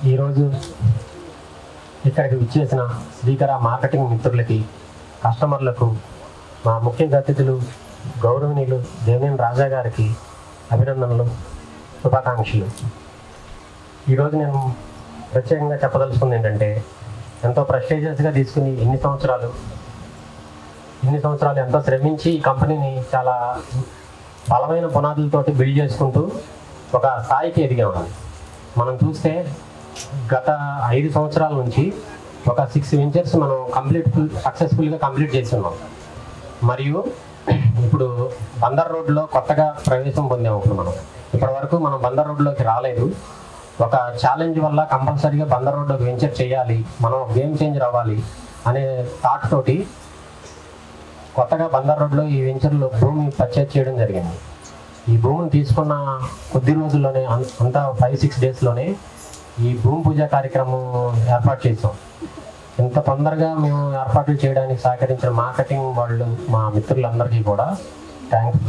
ఈరోజు ఇక్కడికి విచ్చేసిన శ్రీకర మార్కెటింగ్ మిత్రులకి, కస్టమర్లకు, మా ముఖ్య అతిథులు గౌరవనీయులు దేవినేని రాజా గారికి అభినందనలు, శుభాకాంక్షలు. ఈరోజు నేను ప్రత్యేకంగా చెప్పదలుచుకుంది ఏంటంటే, ఎంతో ప్రెస్టీజియస్గా తీసుకుని ఇన్ని సంవత్సరాలు ఎంతో శ్రమించి ఈ కంపెనీని చాలా బలమైన పునాదులతోటి బిల్డ్ చేసుకుంటూ ఒక స్థాయికి ఎదిగాము. మనం చూస్తే గత 5 సంవత్సరాల నుంచి ఒక 6 వెంచర్స్ మనం సక్సెస్ఫుల్గా కంప్లీట్ చేస్తున్నాం. మరియు ఇప్పుడు బందర్ రోడ్లో కొత్తగా ప్రవేశం పొందాము. ఇప్పటి వరకు మనం బందర్ రోడ్లోకి రాలేదు. ఒక ఛాలెంజ్ వల్ల కంపల్సరీగా బందర్ రోడ్లోకి వెంచర్ చేయాలి, మనం గేమ్ చేంజర్ అవ్వాలి అనే థాట్ తోటి కొత్తగా బందర్ రోడ్లో ఈ వెంచర్లో భూమి పర్చేజ్ చేయడం జరిగింది. ఈ భూమిని తీసుకున్న కొద్ది రోజుల్లోనే, అంతా 5-6 డేస్లోనే ఈ భూమి పూజ కార్యక్రమం ఏర్పాటు చేసాం. ఇంత తొందరగా మేము ఏర్పాట్లు చేయడానికి సహకరించిన మార్కెటింగ్ వాళ్ళు, మా మిత్రులందరికీ కూడా థ్యాంక్స్.